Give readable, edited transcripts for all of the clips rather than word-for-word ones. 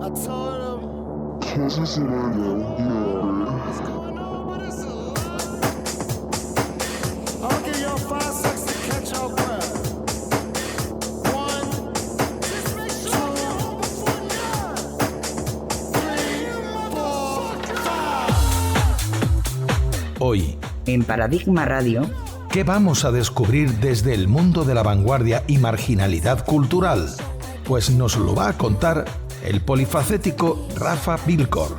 I told him, what's going on? What is it? I'll give y'all 5 seconds to catch your breath. One, two, three, four, five. Hoy, En Paradigma Radio, ¿qué vamos a descubrir desde el mundo de la vanguardia y marginalidad cultural? Pues nos lo va a contar el polifacético Rafa Bilkor.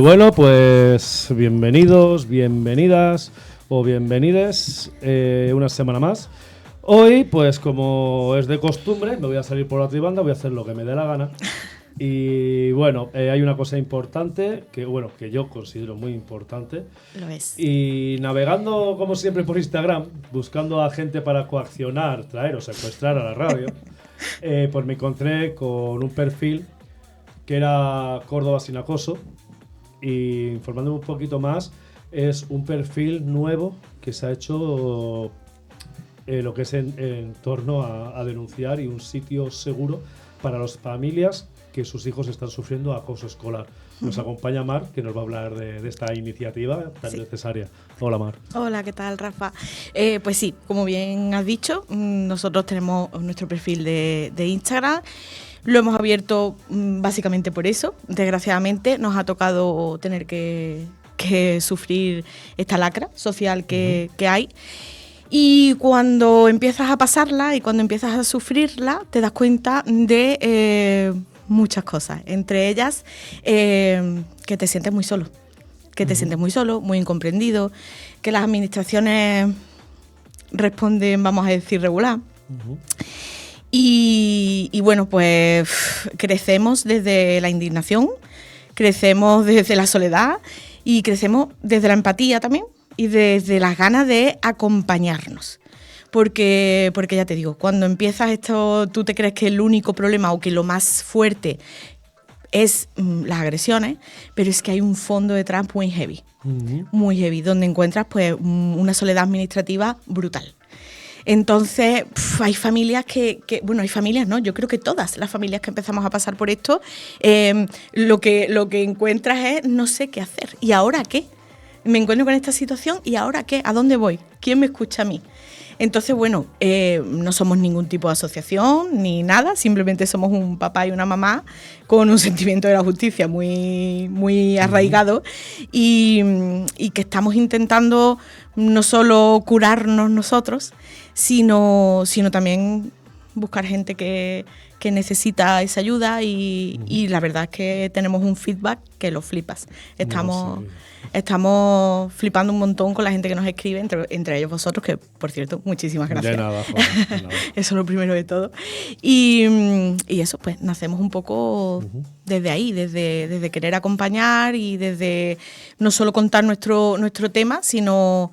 Bueno, pues bienvenidos, bienvenidas o bienvenides una semana más. Hoy, pues como es de costumbre, me voy a salir por la tribanda, voy a hacer lo que me dé la gana. Y bueno, hay una cosa importante que yo considero muy importante. Lo es. Y navegando, como siempre, por Instagram, buscando a gente para coaccionar, traer o secuestrar a la radio, pues me encontré con un perfil que era Córdoba sin acoso. Y informándome un poquito más, es un perfil nuevo que se ha hecho lo que es en torno a denunciar, y un sitio seguro para las familias que sus hijos están sufriendo acoso escolar. Nos acompaña Mar, que nos va a hablar de esta iniciativa tan necesaria. Hola, Mar. Hola, ¿qué tal, Rafa? Pues sí, como bien has dicho, nosotros tenemos nuestro perfil de Instagram. Lo hemos abierto básicamente por eso. Desgraciadamente nos ha tocado tener que sufrir esta lacra social que hay. Y cuando empiezas a pasarla y cuando empiezas a sufrirla, te das cuenta de muchas cosas. Entre ellas, que te sientes muy solo. Que te sientes muy solo, muy incomprendido, que las administraciones responden, vamos a decir, regular. Y bueno, pues crecemos desde la indignación, crecemos desde la soledad y crecemos desde la empatía también y desde las ganas de acompañarnos. Porque ya te digo, cuando empiezas esto, tú te crees que el único problema o que lo más fuerte es las agresiones, pero es que hay un fondo detrás muy heavy, donde encuentras pues una soledad administrativa brutal. Entonces, hay familias hay familias, ¿no? Yo creo que todas las familias que empezamos a pasar por esto, lo que encuentras es no sé qué hacer. ¿Y ahora qué? Me encuentro con esta situación, ¿y ahora qué? ¿A dónde voy? ¿Quién me escucha a mí? Entonces, no somos ningún tipo de asociación ni nada, simplemente somos un papá y una mamá con un sentimiento de la justicia muy, muy arraigado y que estamos intentando no solo curarnos nosotros, sino también buscar gente que necesita esa ayuda y la verdad es que tenemos un feedback que lo flipas. Estamos flipando un montón con la gente que nos escribe, entre ellos vosotros, que por cierto, muchísimas gracias. De nada, Juan, de nada. Eso es lo primero de todo. Y eso, pues nacemos un poco desde ahí, desde querer acompañar y desde no solo contar nuestro tema, sino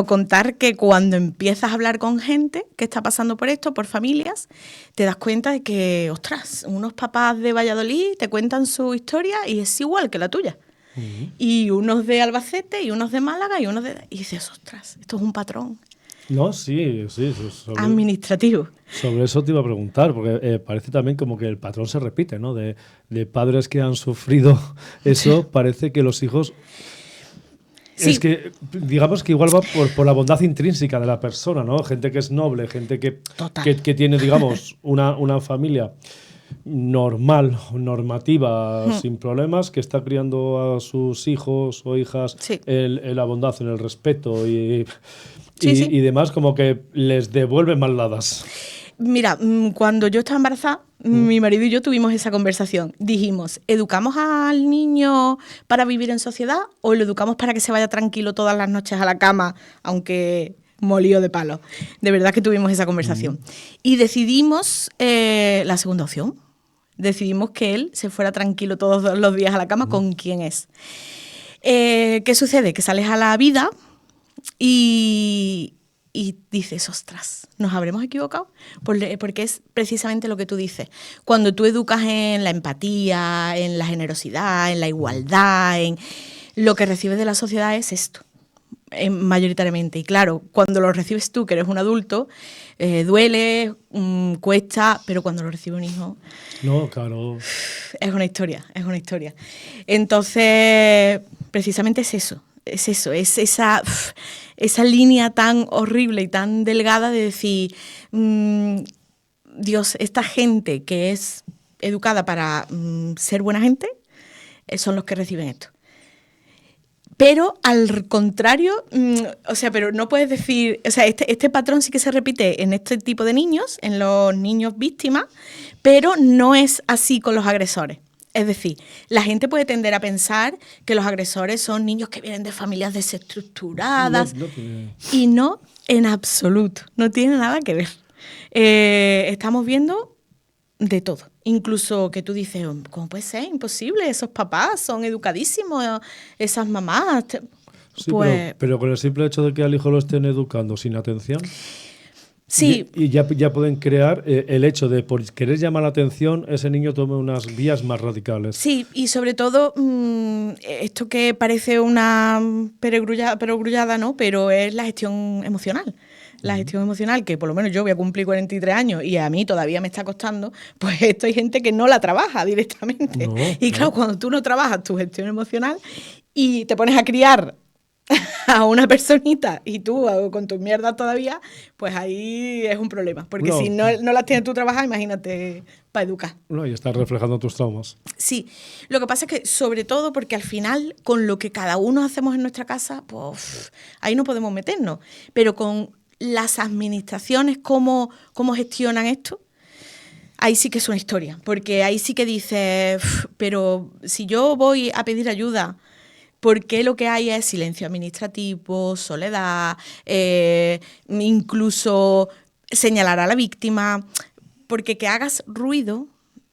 contar que cuando empiezas a hablar con gente que está pasando por esto, por familias, te das cuenta de que, ostras, unos papás de Valladolid te cuentan su historia y es igual que la tuya. Y unos de Albacete y unos de Málaga y dices, ostras, esto es un patrón. No, sí. Administrativo. Sobre eso te iba a preguntar, porque parece también como que el patrón se repite, ¿no? De padres que han sufrido eso, parece que los hijos... Sí. Es que, digamos que igual va por la bondad intrínseca de la persona, ¿no? Gente que es noble, gente que tiene, digamos, una familia normal, normativa, sin problemas, que está criando a sus hijos o hijas en la bondad, en el respeto y demás, como que les devuelven mal dadas. Mira, cuando yo estaba embarazada, mi marido y yo tuvimos esa conversación. Dijimos, ¿educamos al niño para vivir en sociedad o lo educamos para que se vaya tranquilo todas las noches a la cama, aunque molido de palo? De verdad que tuvimos esa conversación. Y decidimos la segunda opción. Decidimos que él se fuera tranquilo todos los días a la cama con quien es. ¿Qué sucede? Que sales a la vida y dices, ostras, ¿nos habremos equivocado? Porque es precisamente lo que tú dices. Cuando tú educas en la empatía, en la generosidad, en la igualdad, en lo que recibes de la sociedad es esto. mayoritariamente. Y claro, cuando lo recibes tú, que eres un adulto, duele, cuesta, pero cuando lo recibe un hijo, No, claro. es una historia, es una historia. Entonces, precisamente es esa línea tan horrible y tan delgada de decir, Dios, esta gente que es educada para ser buena gente, son los que reciben esto. Pero al contrario, pero no puedes decir, este patrón sí que se repite en este tipo de niños, en los niños víctimas, pero no es así con los agresores. Es decir, la gente puede tender a pensar que los agresores son niños que vienen de familias desestructuradas y no, en absoluto, no tiene nada que ver. Estamos viendo de todo. Incluso que tú dices, ¿cómo puede ser? Imposible, esos papás son educadísimos, esas mamás. Sí, pues, pero con el simple hecho de que al hijo lo estén educando sin atención, sí. y ya pueden crear el hecho de, por querer llamar la atención, ese niño tome unas vías más radicales. Sí, y sobre todo, esto que parece una perogrullada, ¿no? Pero es la gestión emocional. La gestión emocional, que por lo menos yo voy a cumplir 43 años y a mí todavía me está costando, pues esto hay gente que no la trabaja directamente. No, y claro, cuando tú no trabajas tu gestión emocional y te pones a criar a una personita y tú con tus mierdas todavía, pues ahí es un problema. Porque si no las tienes tú trabajadas, imagínate para educar. No, y estás reflejando tus traumas. Sí, lo que pasa es que sobre todo porque al final con lo que cada uno hacemos en nuestra casa, pues ahí no podemos meternos. Pero con las administraciones, cómo gestionan esto, ahí sí que es una historia. Porque ahí sí que dices, pero si yo voy a pedir ayuda, ¿por qué lo que hay es silencio administrativo, soledad, incluso señalar a la víctima? Porque que hagas ruido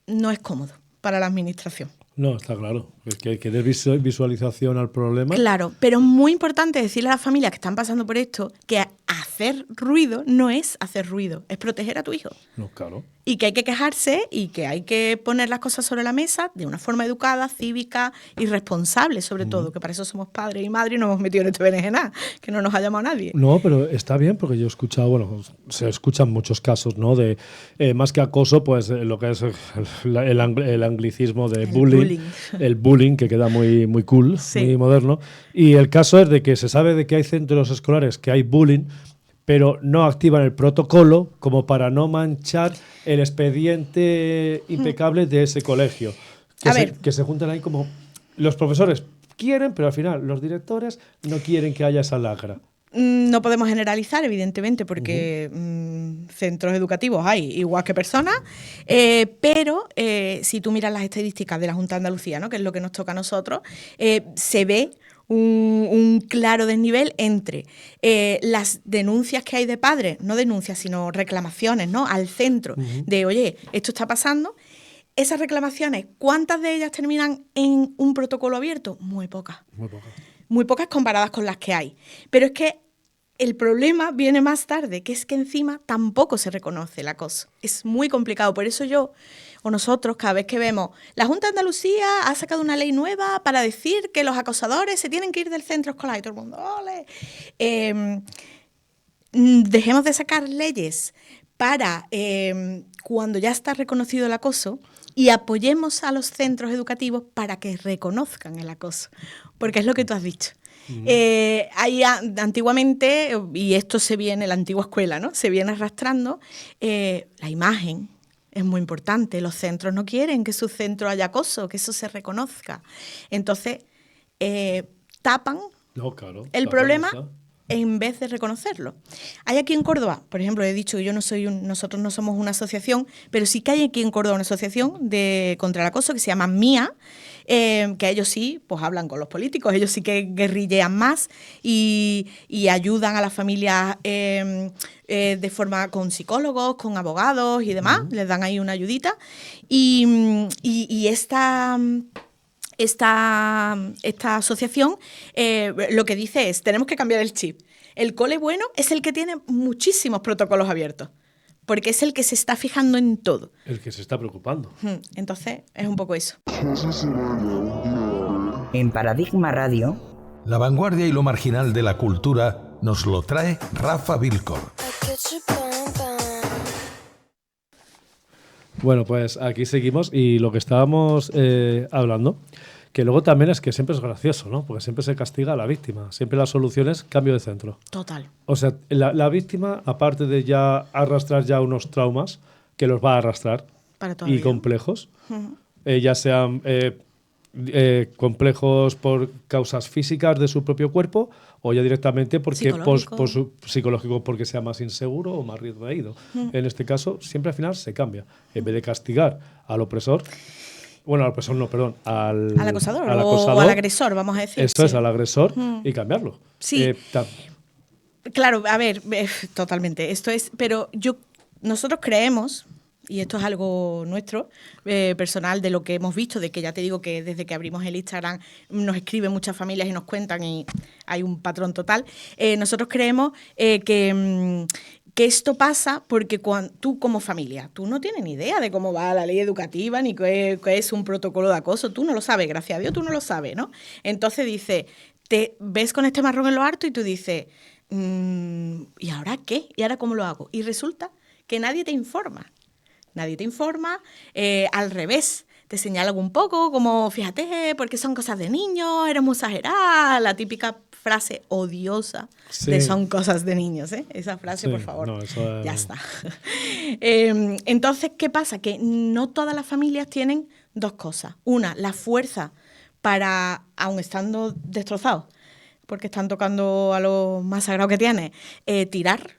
no es cómodo para la administración. No, está claro. Es que des visualización al problema. Claro, pero es muy importante decirle a las familias que están pasando por esto que hacer ruido no es hacer ruido, es proteger a tu hijo. No, claro. Y que hay que quejarse y que hay que poner las cosas sobre la mesa de una forma educada, cívica y responsable, sobre todo, que para eso somos padres y madres y nos hemos metido en este berenjenal, que no nos ha llamado nadie. No, pero está bien porque yo he escuchado, se escuchan muchos casos, ¿no? De más que acoso, pues lo que es el anglicismo de bullying. El bullying, que queda muy, muy cool, sí, muy moderno. Y el caso es de que se sabe de que hay centros escolares que hay bullying, pero no activan el protocolo como para no manchar el expediente impecable de ese colegio. Que se juntan ahí como los profesores quieren, pero al final los directores no quieren que haya esa lacra. No podemos generalizar, evidentemente, porque centros educativos hay igual que personas, pero si tú miras las estadísticas de la Junta de Andalucía, ¿no?, que es lo que nos toca a nosotros, se ve un claro desnivel entre las denuncias que hay de padres, no denuncias, sino reclamaciones, ¿no?, al centro de, oye, esto está pasando. Esas reclamaciones, ¿cuántas de ellas terminan en un protocolo abierto? Muy pocas. Muy pocas. Muy pocas comparadas con las que hay. Pero es que el problema viene más tarde, que es que encima tampoco se reconoce el acoso. Es muy complicado. Por eso yo o nosotros, cada vez que vemos, la Junta de Andalucía ha sacado una ley nueva para decir que los acosadores se tienen que ir del centro escolar. Y todo el mundo, ¡ole! Dejemos de sacar leyes para cuando ya está reconocido el acoso y apoyemos a los centros educativos para que reconozcan el acoso. Porque es lo que tú has dicho. Antiguamente, y esto se viene en la antigua escuela, ¿no?, se viene arrastrando, la imagen es muy importante. Los centros no quieren que en su centro haya acoso, que eso se reconozca. Entonces, tapan el problema en vez de reconocerlo. Hay aquí en Córdoba, por ejemplo, he dicho que nosotros no somos una asociación, pero sí que hay aquí en Córdoba una asociación contra el acoso que se llama MIA, que ellos sí, pues hablan con los políticos, ellos sí que guerrillean más y ayudan a las familias de forma con psicólogos, con abogados y demás, les dan ahí una ayudita. Y esta asociación lo que dice es, tenemos que cambiar el chip. El cole bueno es el que tiene muchísimos protocolos abiertos, porque es el que se está fijando en todo. El que se está preocupando. Entonces, es un poco eso. En Paradigma Radio, La vanguardia y lo marginal de la cultura nos lo trae Rafa Vilcor. Bueno, pues aquí seguimos y lo que estábamos hablando, que luego también es que siempre es gracioso, ¿no? Porque siempre se castiga a la víctima. Siempre la solución es cambio de centro. Total. O sea, la víctima, aparte de ya arrastrar ya unos traumas, que los va a arrastrar, Para toda la y vida. complejos, ya sean complejos por causas físicas de su propio cuerpo o ya directamente porque Psicológico. por su psicológico porque sea más inseguro o más retraído. En este caso, siempre al final se cambia. En vez de castigar al opresor, bueno, al opresor no, perdón, al acosador, al o al agresor, vamos a decir. Eso sí. es, al agresor y cambiarlo. Sí. Claro, a ver, totalmente. Esto es, pero nosotros creemos, y esto es algo nuestro, personal, de lo que hemos visto, de que ya te digo que desde que abrimos el Instagram nos escriben muchas familias y nos cuentan y hay un patrón total. Nosotros creemos que esto pasa porque tú como familia, tú no tienes ni idea de cómo va la ley educativa ni qué es un protocolo de acoso, tú no lo sabes, gracias a Dios tú no lo sabes, ¿no? Entonces dices, te ves con este marrón en lo harto y tú dices, ¿y ahora qué? ¿Y ahora cómo lo hago? Y resulta que nadie te informa. Nadie te informa, al revés, te señalan un poco, como fíjate, porque son cosas de niños, eres muy exagerada, la típica frase odiosa de son cosas de niños, ¿eh? Esa frase, por favor, no, eso es... ya está. Entonces, ¿qué pasa? Que no todas las familias tienen dos cosas. Una, la fuerza para, aun estando destrozados, porque están tocando a lo más sagrado que tienes, tirar.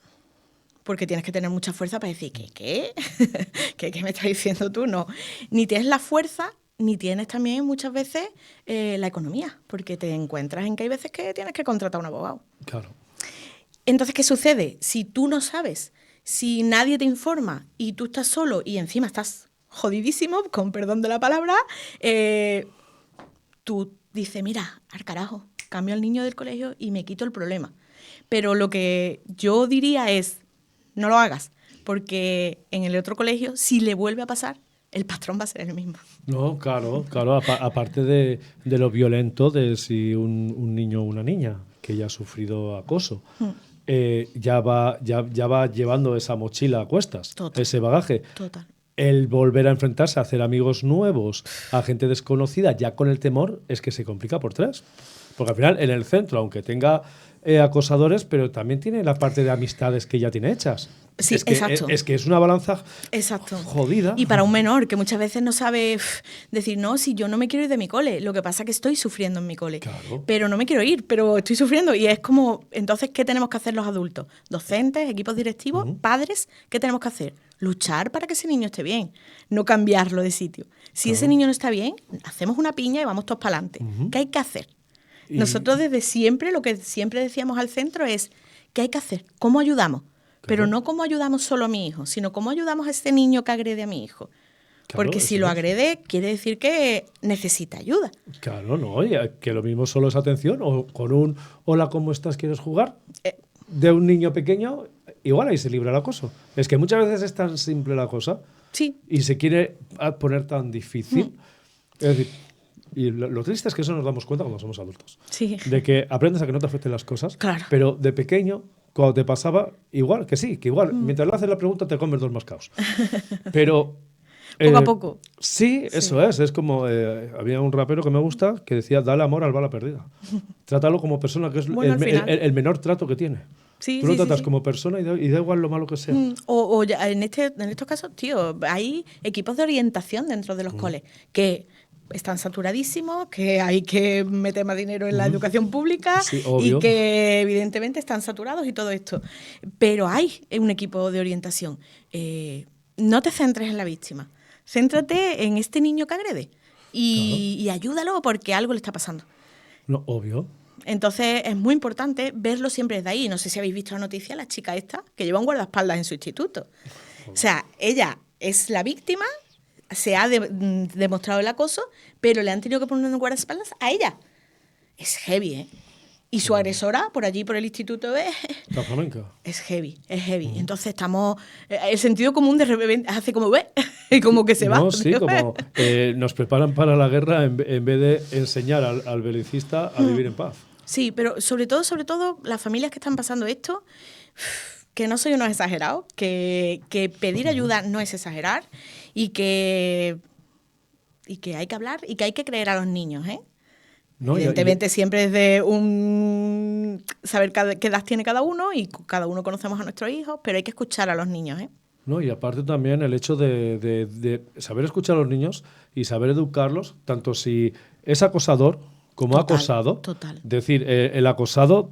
Porque tienes que tener mucha fuerza para decir, ¿qué me estás diciendo tú? No. Ni tienes la fuerza, ni tienes también muchas veces la economía, porque te encuentras en que hay veces que tienes que contratar a un abogado. Claro. Entonces, ¿qué sucede? Si tú no sabes, si nadie te informa y tú estás solo y encima estás jodidísimo, con perdón de la palabra, tú dices, mira, al carajo, cambio al niño del colegio y me quito el problema. Pero lo que yo diría es, no lo hagas, porque en el otro colegio, si le vuelve a pasar, el patrón va a ser el mismo. No, claro. Aparte de lo violento de si un niño o una niña que ya ha sufrido acoso, ya va llevando esa mochila a cuestas, Total. ese bagaje. Total. El volver a enfrentarse, a hacer amigos nuevos, a gente desconocida, ya con el temor, es que se complica por tres. Porque al final, en el centro, aunque tenga acosadores, pero también tiene la parte de amistades que ya tiene hechas. Sí, es que, exacto. Es que es una balanza Exacto. jodida. Y para un menor que muchas veces no sabe decir, no, si yo no me quiero ir de mi cole, lo que pasa es que estoy sufriendo en mi cole. Claro. Pero no me quiero ir, pero estoy sufriendo. Y es como, entonces, ¿qué tenemos que hacer los adultos? Docentes, equipos directivos, padres, ¿qué tenemos que hacer? Luchar para que ese niño esté bien, no cambiarlo de sitio. Si ese niño no está bien, hacemos una piña y vamos todos para adelante. ¿Qué hay que hacer? Nosotros desde siempre, lo que siempre decíamos al centro es, ¿qué hay que hacer? ¿Cómo ayudamos? Pero no cómo ayudamos solo a mi hijo, sino cómo ayudamos a este niño que agrede a mi hijo. Claro, porque si lo agrede, quiere decir que necesita ayuda. Claro, no, que lo mismo solo es atención, o con un hola, ¿cómo estás? ¿Quieres jugar? De un niño pequeño, igual ahí se libra el acoso. Es que muchas veces es tan simple la cosa Sí. y se quiere poner tan difícil. Es decir, y lo triste es que eso nos damos cuenta cuando somos adultos. Sí. De que aprendes a que no te afecten las cosas, Claro. pero de pequeño, cuando te pasaba, igual, que sí, que igual, mientras le haces la pregunta te comes 2 mascaos. Pero... Poco a poco. Sí, eso es como había un rapero que me gusta que decía, dale amor al bala perdida. Trátalo como persona, que es Bueno, al final. el menor trato que tiene. Sí, Tú lo sí, tratas sí. como persona y da igual lo malo que sea. O ya, en estos casos, tío, hay equipos de orientación dentro de los coles que están saturadísimos, que hay que meter más dinero en la educación pública Sí, obvio. y que evidentemente están saturados y todo esto. Pero hay un equipo de orientación. No te centres en la víctima, céntrate en este niño que agrede y ayúdalo porque algo le está pasando. No, obvio. Entonces es muy importante verlo siempre desde ahí. No sé si habéis visto la noticia, la chica esta, que lleva un guardaespaldas en su instituto. O sea, ella es la víctima, se ha demostrado el acoso, pero le han tenido que poner un guardaespaldas a ella. Es heavy, ¿eh? Y su agresora, por allí, por el instituto, La flamenca. es heavy, es heavy. Entonces estamos... el sentido común de repente hace como, y como que se va. No, sí, como nos preparan para la guerra en vez de enseñar al belicista a vivir en paz. Sí, pero sobre todo, las familias que están pasando esto, que no soy unos exagerados, que pedir ayuda no es exagerar y que hay que hablar y que hay que creer a los niños, ¿eh? No, Evidentemente siempre es de saber qué edad tiene cada uno y cada uno conocemos a nuestros hijos, pero hay que escuchar a los niños, ¿eh? No, y aparte también el hecho de saber escuchar a los niños y saber educarlos, tanto si es acosador como Total, acosado. total. Decir, el acosado,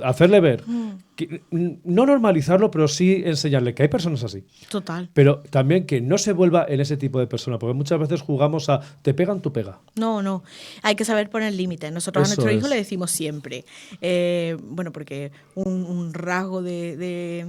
hacerle ver, no normalizarlo, pero sí enseñarle que hay personas así. Total. Pero también que no se vuelva en ese tipo de persona, porque muchas veces jugamos a te pegan, tú pega. No, hay que saber poner límites. Nosotros Eso a nuestro hijo es. le decimos siempre, bueno, porque un rasgo de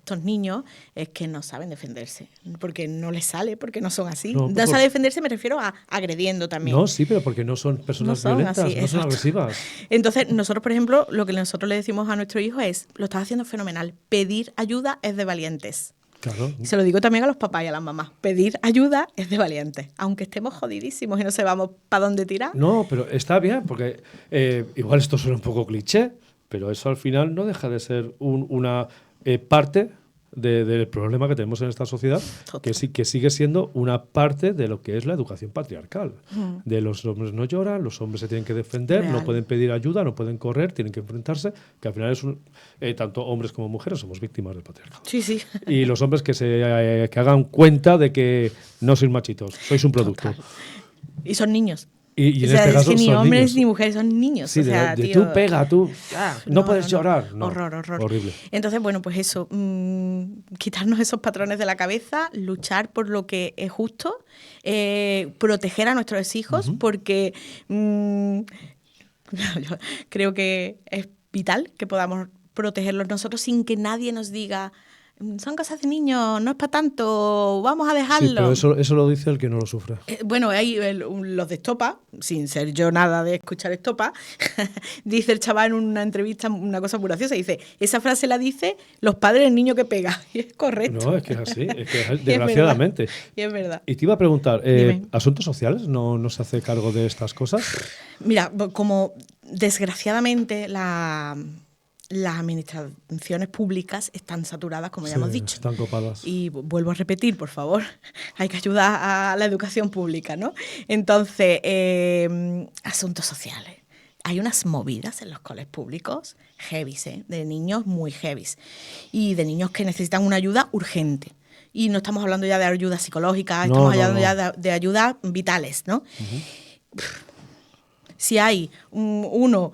estos niños es que no saben defenderse, porque no les sale, porque no son así. No, No sabe defenderse, me refiero a agrediendo también. No, sí, pero porque no son personas No son violentas, así, no son exacto. agresivas. Entonces, nosotros, por ejemplo, lo que nosotros le decimos a nuestro hijo es, lo estás haciendo fenomenal, pedir ayuda es de valientes. Claro. Y se lo digo también a los papás y a las mamás. Pedir ayuda es de valientes. Aunque estemos jodidísimos y no sepamos para dónde tirar. No, pero está bien, porque igual esto suena un poco cliché, pero eso al final no deja de ser una parte del problema que tenemos en esta sociedad, Total. que sigue siendo una parte de lo que es la educación patriarcal. De los hombres no lloran, los hombres se tienen que defender, Real. no pueden pedir ayuda, no pueden correr, tienen que enfrentarse, que al final es tanto hombres como mujeres somos víctimas del patriarcado. Sí, sí. Y los hombres que hagan cuenta de que no sois machitos, sois un producto. Total. Y son niños. Y O en sea, este es caso que ni son hombres niños. ni mujeres, son niños. Sí, o sea, de tío, tú pega, tú no puedes llorar. No, Horror. Horrible. Entonces, bueno, pues eso, quitarnos esos patrones de la cabeza, luchar por lo que es justo, proteger a nuestros hijos, porque yo creo que es vital que podamos protegerlos nosotros sin que nadie nos diga, son cosas de niños, no es para tanto, vamos a dejarlo. Sí, pero eso lo dice el que no lo sufre. Bueno, hay los de Estopa, sin ser yo nada de escuchar Estopa, dice el chaval en una entrevista una cosa muy graciosa, dice, esa frase la dice los padres del niño que pega. Y es correcto. No, es que es así, es que Y es desgraciadamente. verdad, y es verdad. Y te iba a preguntar, Dime. ¿asuntos sociales no se hace cargo de estas cosas? Mira, como desgraciadamente las administraciones públicas están saturadas, como ya Sí, hemos dicho. están copadas. Y vuelvo a repetir, por favor, hay que ayudar a la educación pública, ¿no? Entonces, asuntos sociales. Hay unas movidas en los coles públicos heavies, de niños muy heavies y de niños que necesitan una ayuda urgente. Y no estamos hablando ya de ayuda psicológica, No, estamos no, hablando no. ya de ayudas vitales, ¿no? Si hay uno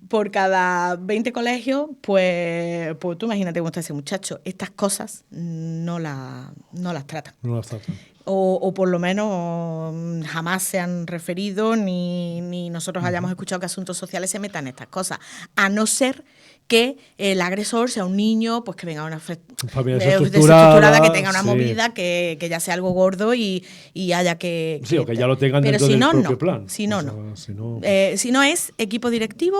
por cada 20 colegios, pues tú imagínate cómo está ese muchacho. Estas cosas no las tratan. No las tratan. O por lo menos jamás se han referido ni nosotros hayamos escuchado que asuntos sociales se metan en estas cosas. A no ser que el agresor sea un niño, pues que venga una Familia desestructurada, que tenga una sí. movida, que ya sea algo gordo y haya que... Sí, o que ya lo tengan pero dentro si del no, propio no. plan. Si no, O sea, no. si no- Si no es equipo directivo,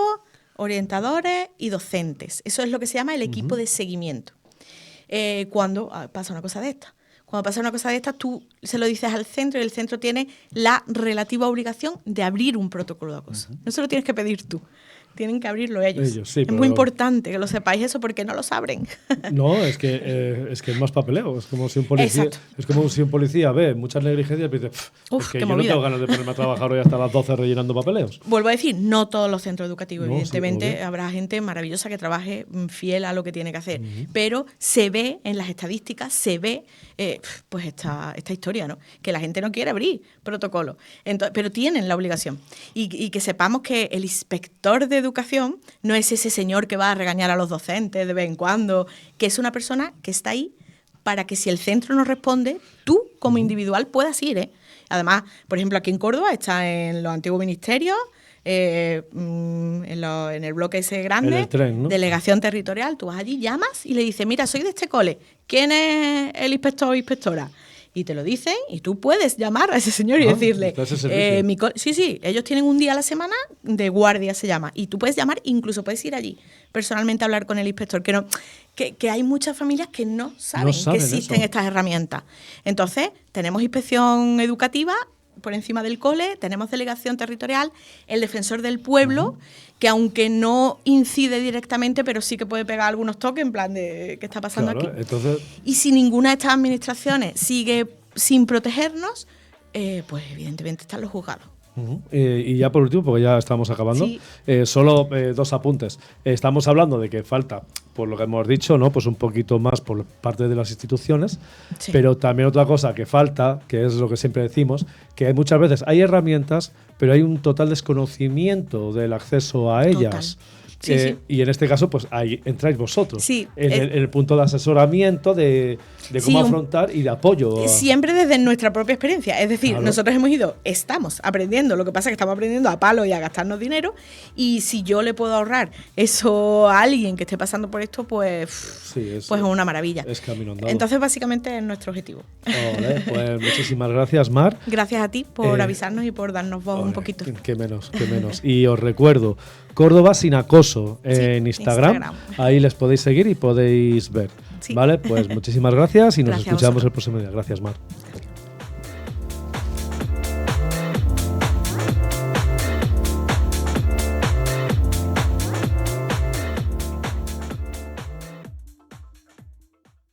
orientadores y docentes. Eso es lo que se llama el equipo de seguimiento. Cuando pasa una cosa de esta. Cuando pasa una cosa de estas, tú se lo dices al centro y el centro tiene la relativa obligación de abrir un protocolo de acoso. No se lo tienes que pedir tú. Tienen que abrirlo ellos. Sí, es pero- muy importante que lo sepáis eso porque no lo saben. No, es que es más papeleo. Es como si un policía, Exacto. es como si un policía ve muchas negligencias y dice, Uf, es que qué yo no movida. tengo ganas de ponerme a trabajar hoy hasta las 12 rellenando papeleos. Vuelvo a decir, no todos los centros educativos, No, sí, evidentemente, obvio. habrá gente maravillosa que trabaje fiel a lo que tiene que hacer, pero se ve en las estadísticas, se ve pues esta historia, ¿no? Que la gente no quiere abrir protocolos, pero tienen la obligación. Y que sepamos que el inspector de educación no es ese señor que va a regañar a los docentes de vez en cuando, que es una persona que está ahí para que si el centro no responde, tú como individual puedas ir, ¿eh? Además, por ejemplo, aquí en Córdoba está en los antiguos ministerios, en el bloque ese grande, En el tren, ¿no? delegación territorial, tú vas allí, llamas y le dices, mira, soy de este cole, ¿quién es el inspector o inspectora? Y te lo dicen y tú puedes llamar a ese señor y Ah, decirle, está ese servicio. sí, ellos tienen un día a la semana de guardia, se llama, y tú puedes llamar, incluso puedes ir allí personalmente a hablar con el inspector, que hay muchas familias que no saben que saben existen eso. estas herramientas. Entonces, tenemos inspección educativa, por encima del cole, tenemos delegación territorial, el defensor del pueblo, que aunque no incide directamente, pero sí que puede pegar algunos toques en plan de ¿qué está pasando Claro, aquí? entonces, Y si ninguna de estas administraciones sigue sin protegernos, pues evidentemente están los juzgados. y ya por último, porque ya estamos acabando, Sí. solo 2 apuntes. Estamos hablando de que falta, por lo que hemos dicho, ¿no? Pues un poquito más por parte de las instituciones, Sí. pero también otra cosa que falta, que es lo que siempre decimos, que muchas veces hay herramientas, pero hay un total desconocimiento del acceso a ellas. Sí, sí. Y en este caso, pues ahí entráis vosotros. Sí, en el punto de asesoramiento, de Sí, cómo afrontar y de apoyo. Siempre desde nuestra propia experiencia. Es decir, Claro. nosotros estamos aprendiendo. Lo que pasa es que estamos aprendiendo a palo y a gastarnos dinero. Y si yo le puedo ahorrar eso a alguien que esté pasando por esto, pues, Sí, pues es una maravilla. es camino andado. Entonces, básicamente es nuestro objetivo. Ole, pues muchísimas gracias, Mar. Gracias a ti por Eh, avisarnos y por darnos voz un Ole, poquito. Qué menos, qué menos. Y os recuerdo, Córdoba sin acoso en Instagram. Instagram. Ahí les podéis seguir y podéis ver. Sí. Vale, pues muchísimas gracias y nos Gracias a escuchamos vosotros. el próximo día. Gracias, Mar.